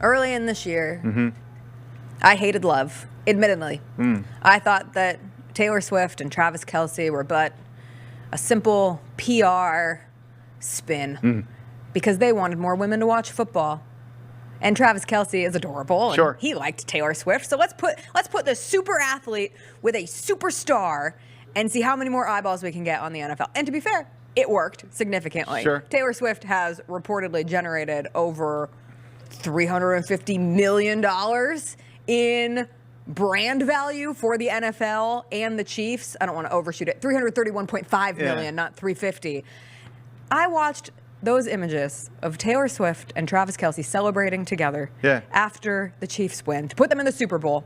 Early in this year, I hated love, admittedly. I thought that Taylor Swift and Travis Kelce were but a simple PR spin because they wanted more women to watch football. And Travis Kelce is adorable. Sure. And he liked Taylor Swift. So let's put the super athlete with a superstar and see how many more eyeballs we can get on the NFL. And to be fair, it worked significantly. Sure. Taylor Swift has reportedly generated over $350 million in brand value for the NFL and the Chiefs. I don't want to overshoot it. $331.5 million, not $350. I watched those images of Taylor Swift and Travis Kelce celebrating together after the Chiefs win to put them in the Super Bowl.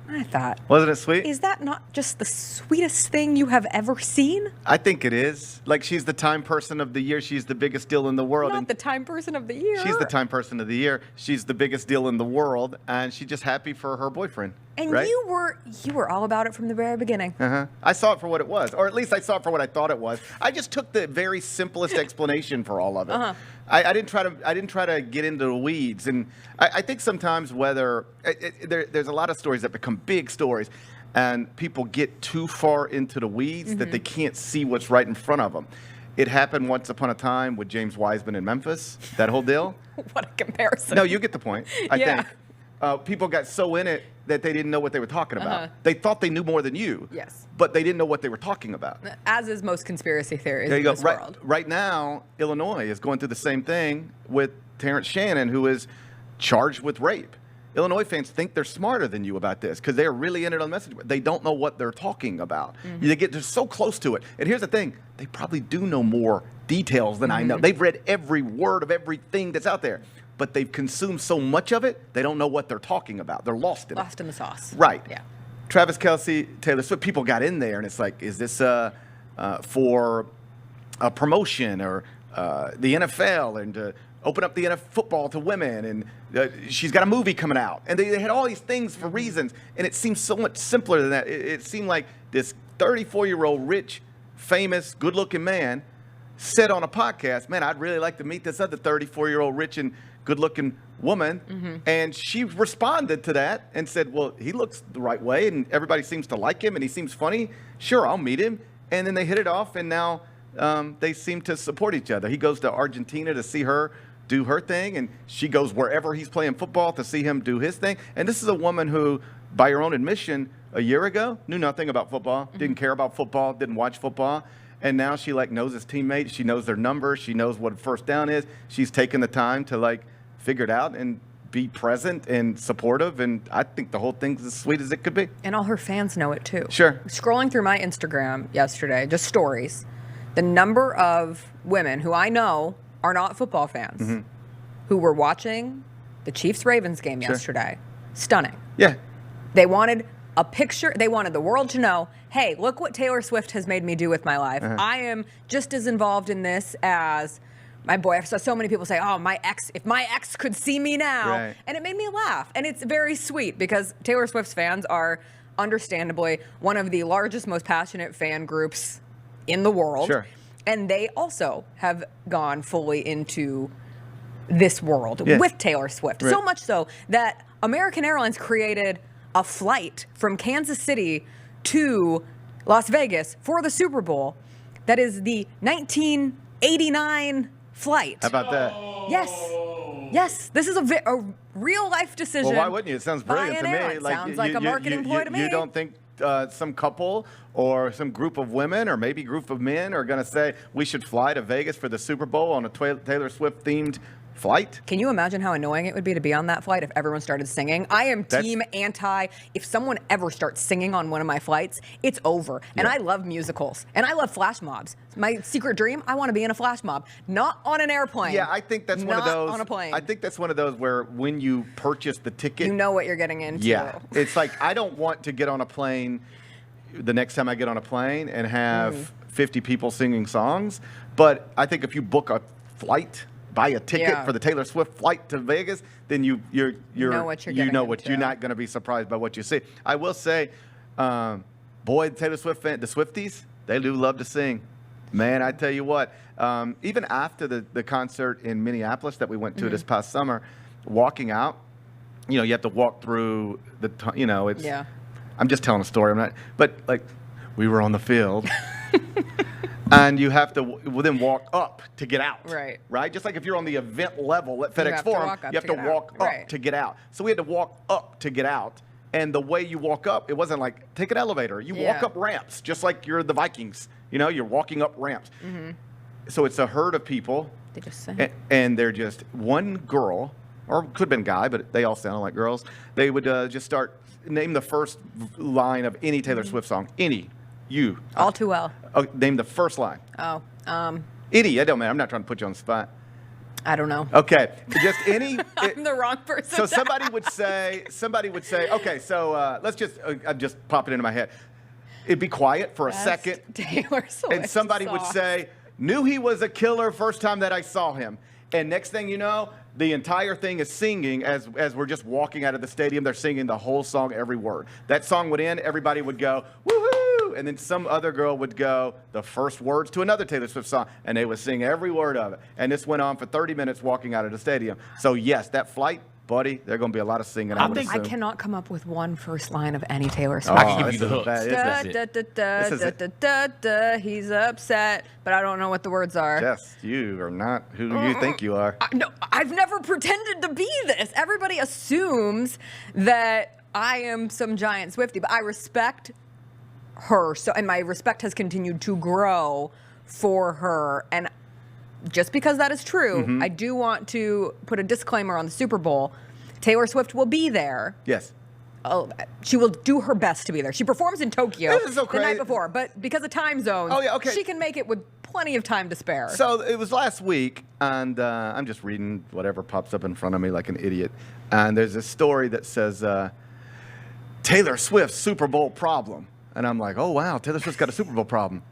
I thought, wasn't it sweet? Is that not just the sweetest thing you have ever seen? I think it is. Like, she's the Time Person of the Year. She's the biggest deal in the world. Not the Time Person of the Year. She's the Time Person of the Year. She's the biggest deal in the world, and she's just happy for her boyfriend. And right? you were all about it from the very beginning. I saw it for what it was, or at least I saw it for what I thought it was. I just took the very simplest explanation for all of it. I didn't try to get into the weeds, and I think sometimes there's a lot of stories that become big stories, and people get too far into the weeds that they can't see what's right in front of them. It happened once upon a time with James Wiseman in Memphis. That whole deal. What a comparison! No, you get the point. I think people got so in it that they didn't know what they were talking about. They thought they knew more than you. Yes. But they didn't know what they were talking about. As is most conspiracy theories There you in go. this world. Right now, Illinois is going through the same thing with Terrence Shannon, who is charged with rape. Illinois fans think they're smarter than you about this because they're really in it on the message. They don't know what they're talking about. They're so close to it. And here's the thing. They probably do know more details than I know. They've read every word of everything that's out there. But they've consumed so much of it, they don't know what they're talking about. They're lost in it. Lost in the sauce. Right. Yeah. Travis Kelce, Taylor Swift, people got in there, and it's like, is this for a promotion or the NFL and to open up the NFL football to women? And she's got a movie coming out. And they had all these things for reasons, and it seems so much simpler than that. It seemed like this 34-year-old, rich, famous, good-looking man said on a podcast, man, I'd really like to meet this other 34-year-old, rich and good-looking woman. And she responded to that and said, well, he looks the right way, and everybody seems to like him, and he seems funny. Sure, I'll meet him. And then they hit it off, and now they seem to support each other. He goes to Argentina to see her do her thing, and she goes wherever he's playing football to see him do his thing. And this is a woman who, by her own admission, a year ago, knew nothing about football, didn't care about football, didn't watch football. And now she knows his teammates. She knows their numbers. She knows what a first down is. She's taken the time to figure it out and be present and supportive. And I think the whole thing's as sweet as it could be. And all her fans know it too. Sure. Scrolling through my Instagram yesterday, just stories, the number of women who I know are not football fans who were watching the Chiefs-Ravens game yesterday, stunning. Yeah. They wanted a picture. They wanted the world to know, hey, look what Taylor Swift has made me do with my life. I am just as involved in this as my boy. So many people say, oh, my ex, if my ex could see me now. Right. And it made me laugh. And it's very sweet because Taylor Swift's fans are understandably one of the largest, most passionate fan groups in the world. Sure. And they also have gone fully into this world with Taylor Swift. Right. So much so that American Airlines created a flight from Kansas City to Las Vegas for the Super Bowl that is the 1989 flight. How about that? Yes. This is a real life decision. Well, why wouldn't you? It sounds brilliant to me. Sounds like a marketing ploy to me. You don't think some couple or some group of women or maybe group of men are going to say we should fly to Vegas for the Super Bowl on a Taylor Swift-themed flight? Can you imagine how annoying it would be to be on that flight if everyone started singing? I am team anti. If someone ever starts singing on one of my flights, it's over. And I love musicals. And I love flash mobs. My secret dream, I want to be in a flash mob. Not on an airplane. Yeah, I think that's one of those. Not on a plane. I think that's one of those where when you purchase the ticket, you know what you're getting into. Yeah. It's like, I don't want to get on a plane the next time I get on a plane and have 50 people singing songs. But I think if you book a flight, buy a ticket for the Taylor Swift flight to Vegas, then you know what you're not going to be surprised by what you see. I will say, boy, Taylor Swift fan, the Swifties, they do love to sing. Man, I tell you what, even after the concert in Minneapolis that we went to this past summer, walking out, you have to walk through it's. Yeah. I'm just telling a story. I'm not, but like, we were on the field. And you have to then walk up to get out. Right. Right? Just like if you're on the event level at FedEx have to Forum, walk up you have to to get walk out. up Right. to get out. So we had to walk up to get out. And the way you walk up, it wasn't like take an elevator. You walk up ramps, just like you're the Vikings. You're walking up ramps. Mm-hmm. So it's a herd of people. They just sing. And they're just one girl, or could have been guy, but they all sounded like girls. They would just name the first line of any Taylor Swift song. Any. You. All too well. Oh, name the first line. Oh. Any. It don't matter. I'm not trying to put you on the spot. I don't know. Okay. Just any. I'm the wrong person. So somebody would say, okay, so let's just, I'm just popping into my head. It'd be quiet for a second. Taylor Swift And somebody would say, knew he was a killer first time that I saw him. And next thing you know, the entire thing is singing as we're just walking out of the stadium. They're singing the whole song, every word. That song would end. Everybody would go, woohoo. And then some other girl would go the first words to another Taylor Swift song, and they would sing every word of it. And this went on for 30 minutes walking out of the stadium. So, yes, that flight, buddy, there's going to be a lot singing. I cannot come up with one first line of any Taylor Swift. I can give you the hook. He's upset, but I don't know what the words are. Jess, you are not who you think you are. No, I've never pretended to be this. Everybody assumes that I am some giant Swiftie, but I respect her. And my respect has continued to grow for her. And just because that is true, I do want to put a disclaimer on the Super Bowl. Taylor Swift will be there. Yes. Oh, she will do her best to be there. She performs in Tokyo This is so the crazy. night before, but because of time zones, she can make it with plenty of time to spare. So it was last week, and I'm just reading whatever pops up in front of me like an idiot. And there's a story that says, Taylor Swift's Super Bowl problem. And I'm like, oh, wow, Taylor Swift's got a Super Bowl problem.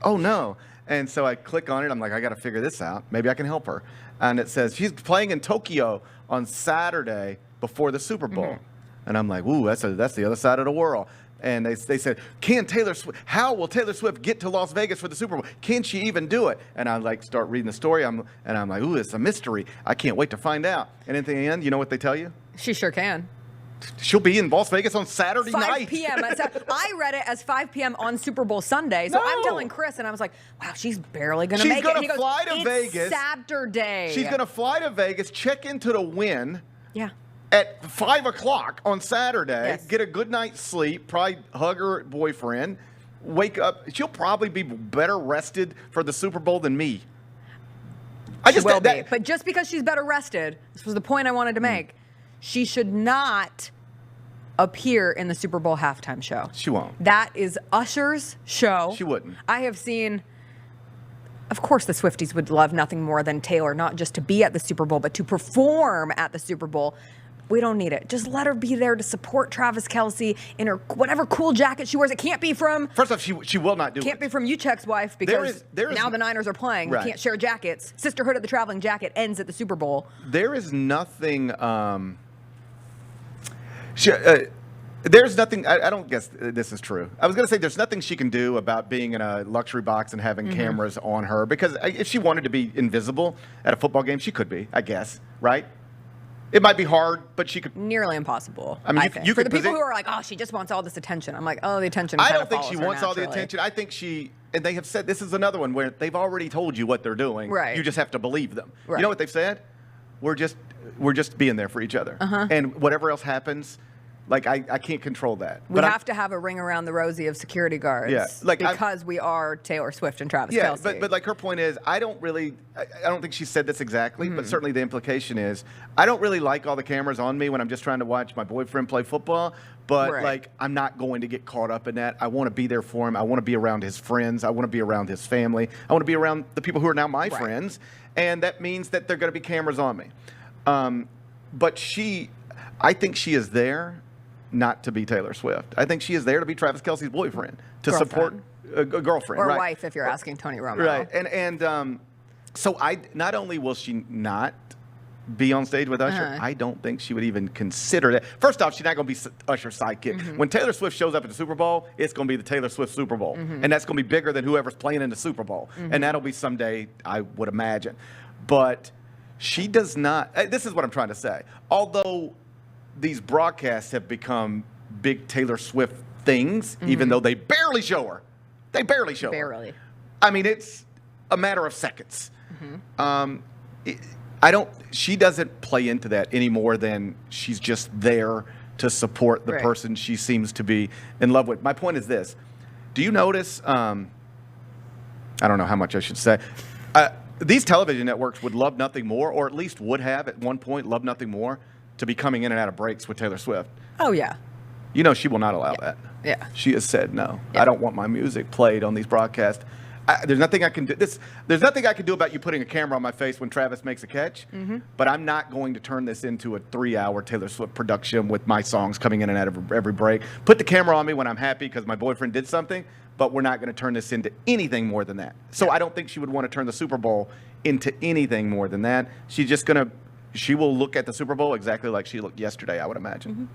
Oh, no. And so I click on it. I'm like, I got to figure this out. Maybe I can help her. And it says she's playing in Tokyo on Saturday before the Super Bowl. And I'm like, ooh, that's the other side of the world. And they said, how will Taylor Swift get to Las Vegas for the Super Bowl? Can she even do it? And I start reading the story. I'm like, ooh, it's a mystery. I can't wait to find out. And at the end, you know what they tell you? She sure can. She'll be in Las Vegas on Saturday 5 night. p.m. I read it as 5 p.m. on Super Bowl Sunday. So I'm telling Chris, and I was like, wow, she's barely going to make it. She's going to fly to Vegas. Saturday. She's going to fly to Vegas, check into the Wynn. Yeah. At 5 o'clock on Saturday, Yes. get a good night's sleep, probably hug her boyfriend, wake up. She'll probably be better rested for the Super Bowl than me. She will be. But just because she's better rested, this was the point I wanted to make, she should not appear in the Super Bowl halftime show. She won't. That is Usher's show. She wouldn't. I have seen, of course, the Swifties would love nothing more than Taylor, not just to be at the Super Bowl, but to perform at the Super Bowl. We don't need it. Just let her be there to support Travis Kelce in her whatever cool jacket she wears. It can't be from. First off, she will not do it. Can't be from Uchek's wife because there is now the Niners are playing. Right. We can't share jackets. Sisterhood of the Traveling Jacket ends at the Super Bowl. There is nothing. There's nothing. I don't guess this is true. I was going to say there's nothing she can do about being in a luxury box and having cameras on her because if she wanted to be invisible at a football game, she could be. I guess, right? It might be hard, but she could. Nearly impossible. I mean, think. you For could the people who are like, oh, she just wants all this attention. I'm like, oh, the attention. I don't think she wants all the attention. I think and they have said this is another one where they've already told you what they're doing. Right. You just have to believe them. Right. You know what they've said? We're just being there for each other. And whatever else happens, like I can't control that. We have to have a ring around the rosy of security guards. Yeah, because we are Taylor Swift and Travis Kelce. but like her point is, I don't think she said this exactly, but certainly the implication is, I don't really like all the cameras on me when I'm just trying to watch my boyfriend play football. But like, I'm not going to get caught up in that. I want to be there for him. I want to be around his friends. I want to be around his family. I want to be around the people who are now my friends, and that means that there are going to be cameras on me. But I think she is there not to be Taylor Swift. I think she is there to be Travis Kelce's boyfriend, to support a girlfriend. Or right? wife, if you're asking Tony Romo. Right. And so not only will she not be on stage with Usher, I don't think she would even consider that. First off, she's not going to be Usher's sidekick. When Taylor Swift shows up at the Super Bowl, it's going to be the Taylor Swift Super Bowl. And that's going to be bigger than whoever's playing in the Super Bowl. And that'll be someday, I would imagine. But She does not. This is what I'm trying to say. Although these broadcasts have become big Taylor Swift things, even though they barely show her. They barely show her. Barely. I mean, it's a matter of seconds. She doesn't play into that any more than she's just there to support the person she seems to be in love with. My point is this. Do you notice, I don't know how much I should say, these television networks would love nothing more, or at least would have at one point loved nothing more, to be coming in and out of breaks with Taylor Swift. Oh, yeah. You know she will not allow that. Yeah. She has said no. I don't want my music played on these broadcasts. There's nothing I can do. There's nothing I can do about you putting a camera on my face when Travis makes a catch. But I'm not going to turn this into a 3-hour Taylor Swift production with my songs coming in and out of every break. Put the camera on me when I'm happy because my boyfriend did something. But we're not going to turn this into anything more than that. So I don't think she would want to turn the Super Bowl into anything more than that. She will look at the Super Bowl exactly like she looked yesterday, I would imagine.